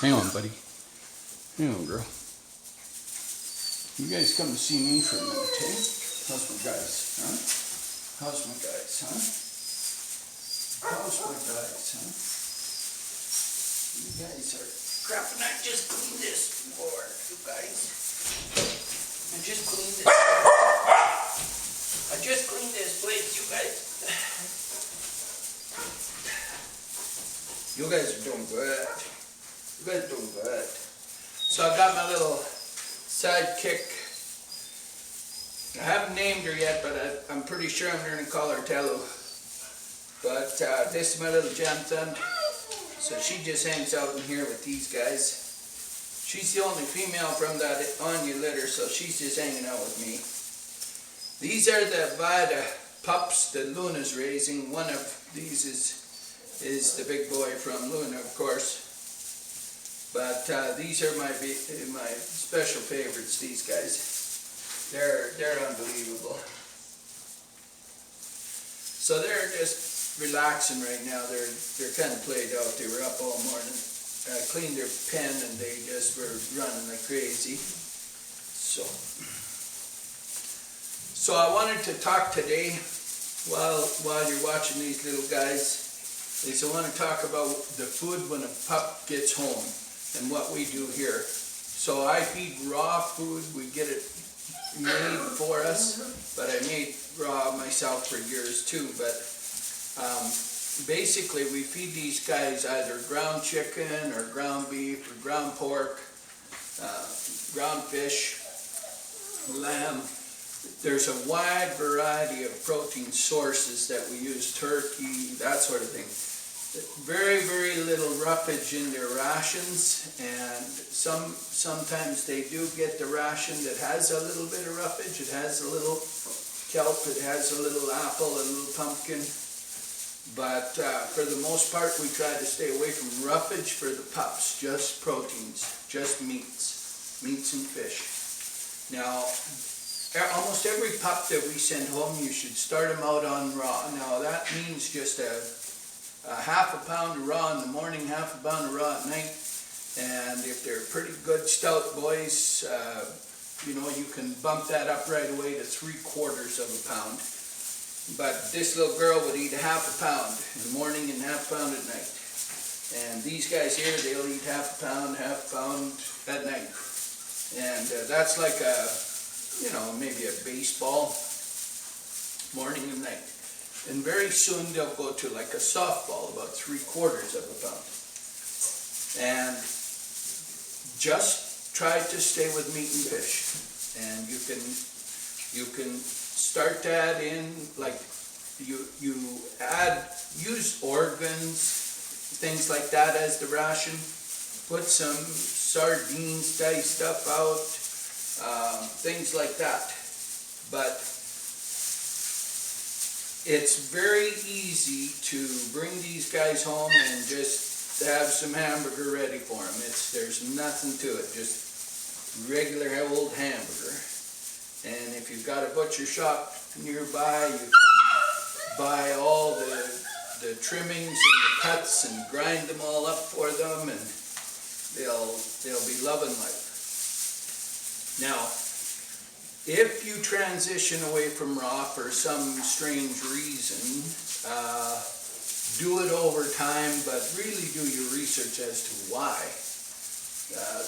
Hang on, buddy. Hang on, girl. You guys come to see me for a minute, eh? How's my guys, huh? How's my guys, huh? How's my guys, huh? You guys are crapping. I just cleaned this floor, you guys. I just cleaned this. I just cleaned this place, you guys. You guys are doing good. You guys are doing good. So I got my little sidekick. I haven't named her yet, but I'm pretty sure I'm going to call her Tello. But this is my little Jonathan. So she just hangs out in here with these guys. She's the only female from that Anya litter, so she's just hanging out with me. These are the Vada pups that Luna's raising. One of these is the big boy from Luna, of course. But these are my special favorites, these guys. They're unbelievable. So they're just relaxing right now. They're kind of played out. They were up all morning. I cleaned their pen and they just were running like crazy. So I wanted to talk today while you're watching these little guys. I want to talk about the food when a pup gets home and what we do here. So I feed raw food. We get it made for us, but I made raw myself for years too. But basically we feed these guys either ground chicken or ground beef or ground pork, ground fish, lamb. There's a wide variety of protein sources that we use, turkey, that sort of thing. Very, very little roughage in their rations, and sometimes they do get the ration that has a little bit of roughage. It has a little kelp, it has a little apple, a little pumpkin. But for the most part, we try to stay away from roughage for the pups, just proteins, just meats and fish. Now, almost every pup that we send home, you should start them out on raw. Now, that means just a half a pound of raw in the morning, half a pound of raw at night. And if they're pretty good stout boys, you can bump that up right away to 3/4 of a pound. But this little girl would eat a half a pound in the morning and half a pound at night. And these guys here, they'll eat half a pound at night. And that's like maybe a baseball morning and night. And very soon they'll go to like a softball, about 3/4 of a pound. And just try to stay with meat and fish. And you can start to add in, like use organs, things like that as the ration. Put some sardines diced up out, things like that. But it's very easy to bring these guys home and just have some hamburger ready for them. There's nothing to it, just regular old hamburger. And if you've got a butcher shop nearby, you can buy all the trimmings and the cuts and grind them all up for them, and they'll be loving life. Now, if you transition away from raw for some strange reason, do it over time, but really do your research as to why.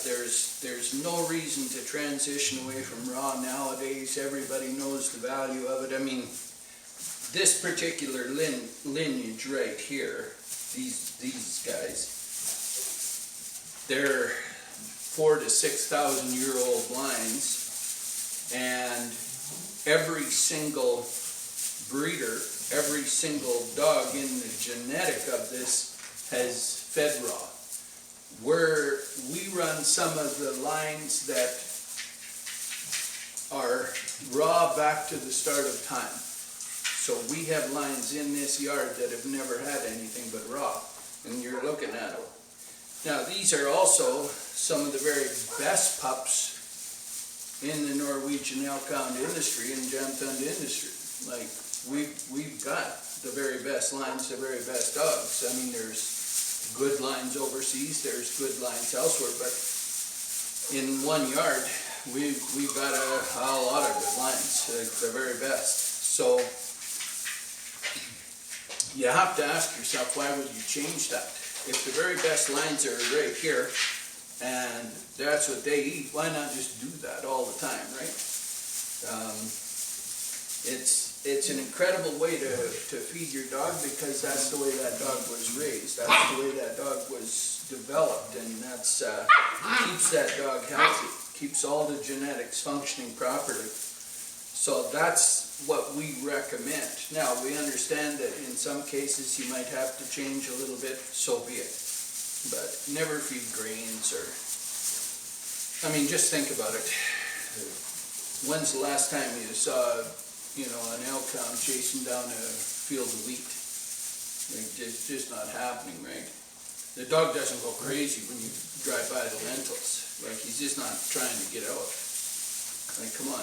There's no reason to transition away from raw nowadays. Everybody knows the value of it. I mean, this particular lineage right here, these guys, they're 4,000 to 6,000 year old lines. And every single breeder, every single dog in the genetic of this has fed raw. We run some of the lines that are raw back to the start of time. So we have lines in this yard that have never had anything but raw, and you're looking at them. Now, these are also some of the very best pups in the Norwegian Elkhound industry and Jamthund industry. Like, we've got the very best lines, the very best dogs. I mean, there's good lines overseas, there's good lines elsewhere, but in one yard, we've got a lot of good lines, like the very best. So you have to ask yourself, why would you change that? If the very best lines are right here, and that's what they eat, why not just do that all the time, right? It's an incredible way to feed your dog, because that's the way that dog was raised. That's the way that dog was developed, and that's keeps that dog healthy, keeps all the genetics functioning properly. So that's what we recommend. Now, we understand that in some cases you might have to change a little bit, so be it. But never feed grains or, I mean, just think about it. When's the last time you saw, an Elkhound chasing down a field of wheat? Like, it's just not happening, right? The dog doesn't go crazy when you drive by the lentils. Like, he's just not trying to get out. Like, come on.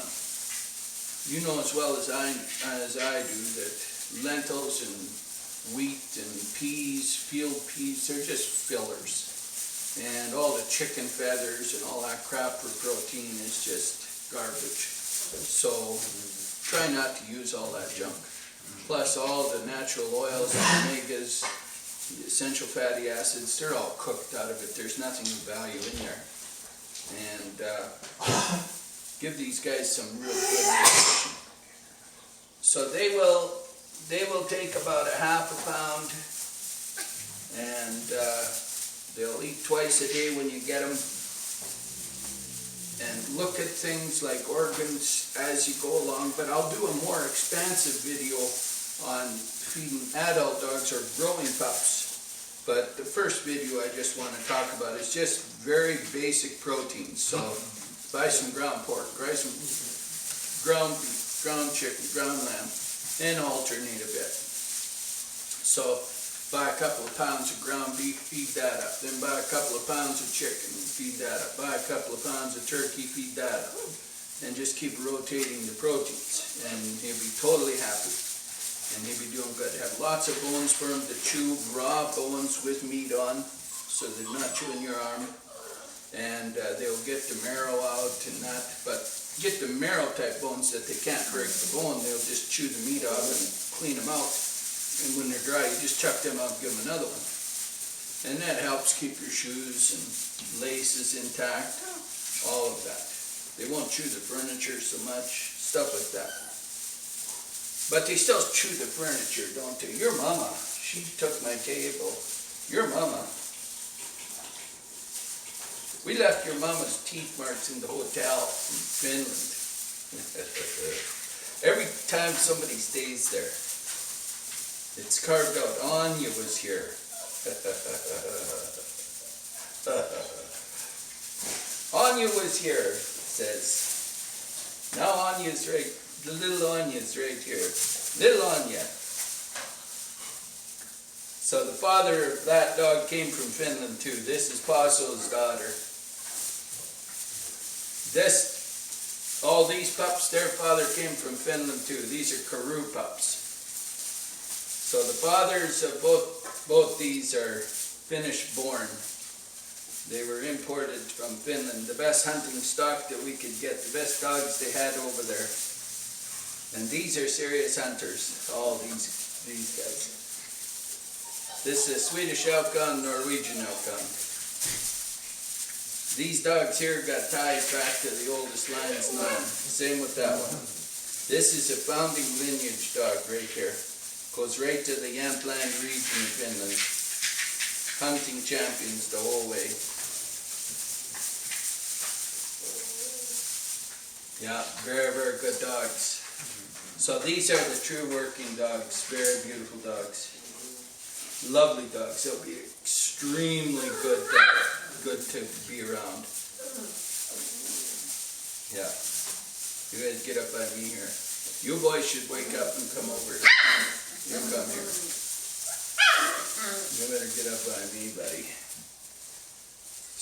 You know as well as I do that lentils and wheat and peas, field peas, they're just fillers. And all the chicken feathers and all that crap for protein is just garbage. So try not to use all that junk. Plus all the natural oils, omegas, the essential fatty acids, they're all cooked out of it. There's nothing of value in there. And give these guys some real good nutrition. So they will take about a half a pound, and they'll eat twice a day when you get them. And look at things like organs as you go along, but I'll do a more expansive video on feeding adult dogs or growing pups. But the first video I just want to talk about is just very basic proteins. So buy some ground pork, buy some ground beef, ground chicken, ground lamb, and alternate a bit. So buy a couple of pounds of ground beef, feed that up. Then buy a couple of pounds of chicken, feed that up. Buy a couple of pounds of turkey, feed that up. And just keep rotating the proteins. And he'll be totally happy. And he'll be doing good. Have lots of bones for him to chew, raw bones with meat on, so they're not chewing your arm. And they'll get the marrow out and that. But get the marrow type bones that they can't break the bone, they'll just chew the meat off and clean them out. And when they're dry, you just chuck them out and give them another one. And that helps keep your shoes and laces intact, all of that. They won't chew the furniture so much, stuff like that. But they still chew the furniture, don't they? Your mama, she took my table. Your mama. We left your mama's teeth marks in the hotel in Finland. Every time somebody stays there, it's carved out. Anya was here. Anya was here, says. Now Anya's right. The little Anya's right here. Little Anya. So the father of that dog came from Finland too. This is Paso's daughter. All these pups, their father came from Finland too. These are Karoo pups. So the fathers of both these are Finnish born. They were imported from Finland. The best hunting stock that we could get, the best dogs they had over there. And these are serious hunters, all these guys. This is Swedish Elkhound, Norwegian Elkhound. These dogs here got ties back to the oldest lines known. Same with that one. This is a founding lineage dog right here. Goes right to the Jämtland region of Finland. Hunting champions the whole way. Yeah, very, very good dogs. So these are the true working dogs. Very beautiful dogs. Lovely dogs. They'll be extremely good to be around. Yeah. You guys get up on me here. You boys should wake up and come over. You come here. You better get up on me, buddy.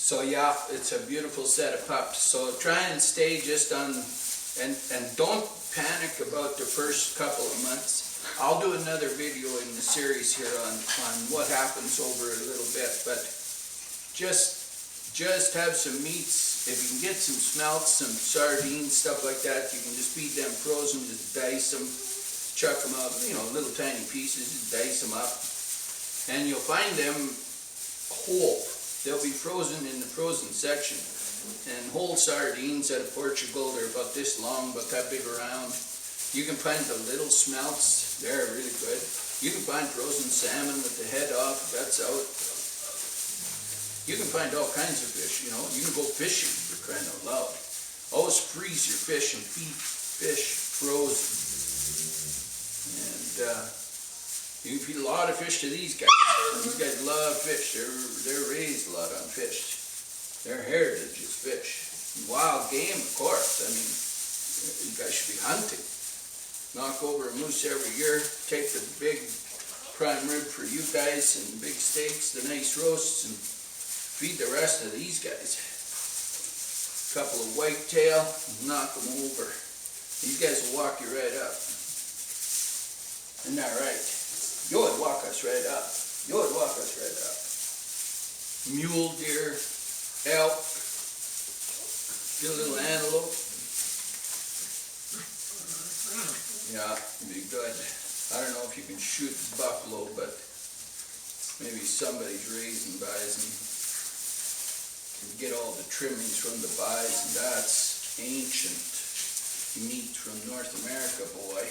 So yeah, it's a beautiful set of pups. So try and stay just on, and don't panic about the first couple of months. I'll do another video in the series here on what happens over a little bit, but just have some meats. If you can get some smelts, some sardines, stuff like that, you can just feed them frozen, just dice them, chuck them up, you know, little tiny pieces, just dice them up, and you'll find them whole. They'll be frozen in the frozen section. And whole sardines out of Portugal, they're about this long, about that big around. You can find the little smelts, they're really good. You can find frozen salmon with the head off, that's out. You can find all kinds of fish, you know. You can go fishing, for crying out loud. Always freeze your fish and feed fish frozen. And you can feed a lot of fish to these guys. These guys love fish, they're raised a lot on fish. Their heritage is fish. Wild game, of course. I mean, you guys should be hunting. Knock over a moose every year, take the big prime rib for you guys, and big steaks, the nice roasts, and feed the rest of these guys. A couple of whitetail, knock them over. These guys will walk you right up. Isn't that right? You would walk us right up. You would walk us right up. Mule deer, elk, get a little antelope. Yeah, it'd be good. I don't know if you can shoot buffalo, but maybe somebody's raising bison. You get all the trimmings from the bison. That's ancient meat from North America, boy.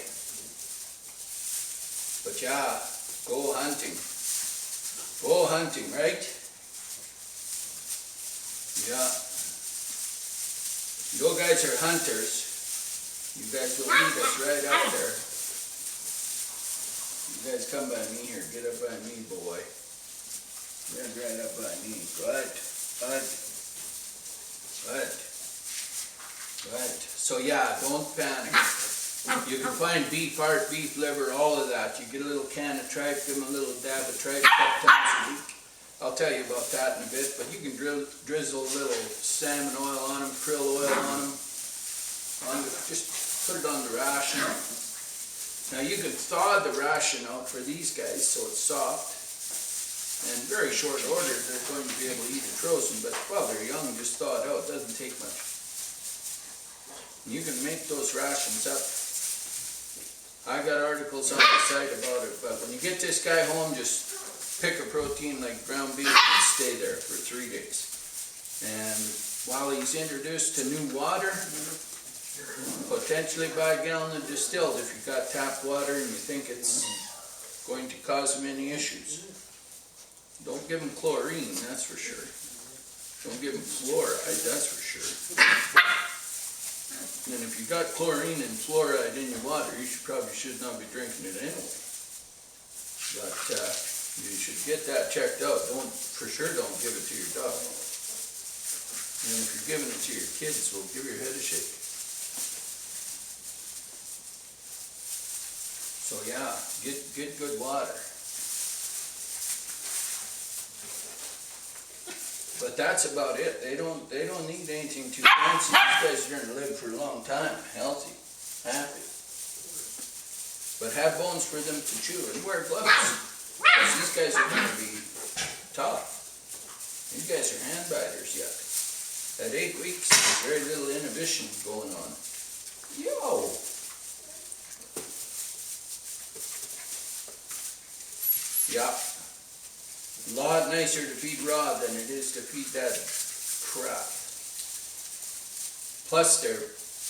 But yeah, go hunting. Go hunting, right? Yeah. You guys are hunters. You guys will meet us right up there. You guys come by me here. Get up by me, boy. Get right up by me. Good. Good. Good. Good. So yeah, don't panic. You can find beef heart, beef liver, all of that. You get a little can of tripe, give them a little dab of tripe a couple times a week. I'll tell you about that in a bit, but you can drizzle a little salmon oil on them, krill oil on them. Just put it on the ration. Now you can thaw the ration out for these guys so it's soft. And very short order, they're going to be able to eat it frozen, but while they're young, just thaw it out. It doesn't take much. You can make those rations up. I got articles on the site about it, but when you get this guy home, just pick a protein like ground beef and stay there for 3 days. And while he's introduced to new water, potentially buy a gallon of distilled if you've got tap water and you think it's going to cause him any issues. Don't give him chlorine, that's for sure. Don't give him fluoride, that's for sure. And if you've got chlorine and fluoride in your water, you probably should not be drinking it anyway. But you should get that checked out. For sure don't give it to your dog. And if you're giving it to your kids, well, give your head a shake. So yeah, get good water. But that's about it. They don't need anything too fancy. These guys are going to live for a long time, healthy, happy. But have bones for them to chew and wear gloves. Because these guys are going to be tough. These guys are hand biters yet. At 8 weeks, there's very little inhibition going on. Yo! Yeah. A lot nicer to feed raw than it is to feed that crap. Plus their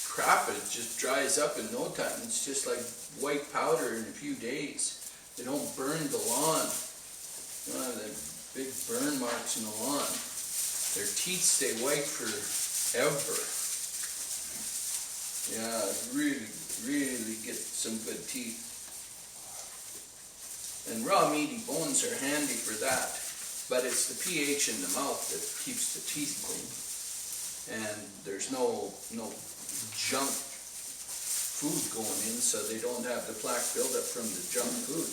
crap, it just dries up in no time. It's just like white powder in a few days. They don't burn the lawn. You don't have the big burn marks in the lawn. Their teeth stay white forever. Yeah, really get some good teeth. And raw meaty bones are handy for that. But it's the pH in the mouth that keeps the teeth clean. And there's no junk food going in, so they don't have the plaque buildup from the junk food.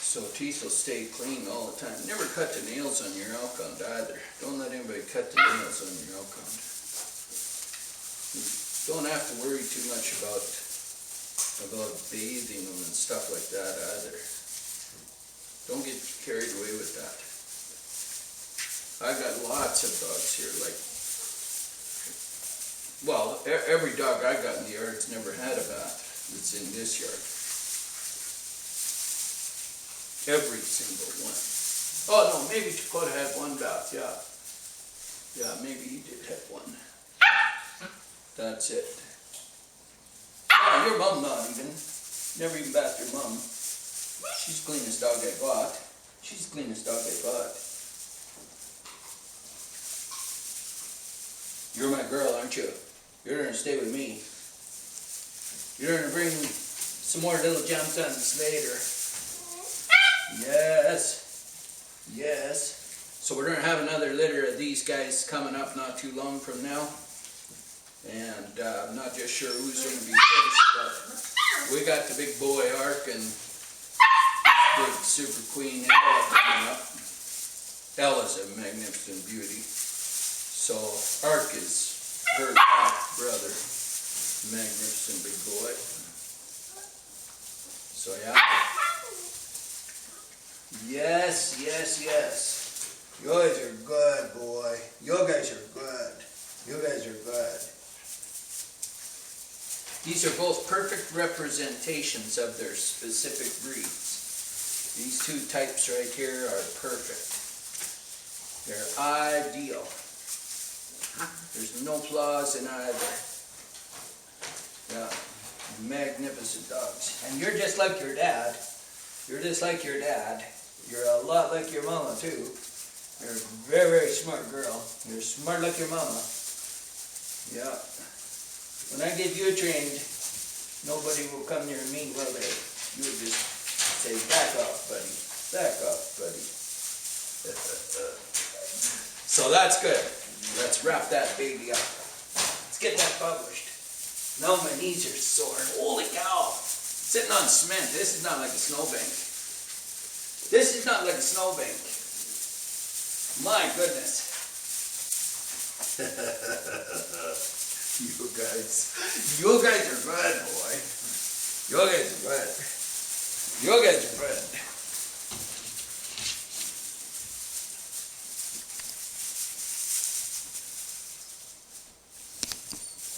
So teeth will stay clean all the time. Never cut the nails on your Elkhound either. Don't let anybody cut the nails on your Elkhound. You don't have to worry too much about about bathing them and stuff like that either. Don't get carried away with that. I got lots of dogs here, like, well, every dog I got in the yard's never had a bath that's in this yard. Every single one. Oh no, maybe Dakota had one bath, yeah. Yeah, maybe he did have one. That's it. Oh, your mom not even. Never even bathed your mom. She's the cleanest dog I got. She's the cleanest dog I got. You're my girl, aren't you? You're gonna stay with me. You're gonna bring some more little Jamsons later. Yes. Yes. So we're gonna have another litter of these guys coming up not too long from now. And I'm not just sure who's gonna be first, but we got the big boy Ark and big super queen Ella coming up. Ella's a magnificent beauty. So Ark is her half brother, magnificent big boy. So yeah. Yes, yes, yes. You guys are good, boy. You guys are good. You guys are good. These are both perfect representations of their specific breeds. These two types right here are perfect. They're ideal. There's no flaws in either. Yeah, magnificent dogs. And you're just like your dad. You're just like your dad. You're a lot like your mama too. You're a very, very smart girl. You're smart like your mama. Yeah. When I give you a trained, nobody will come near me, will they? You would just say, back off, buddy. Back off, buddy. So that's good. Let's wrap that baby up. Let's get that published. Now my knees are sore. Holy cow. Sitting on cement. This is not like a snowbank. This is not like a snowbank. My goodness. You guys are good, boy. You guys are good. You guys are good.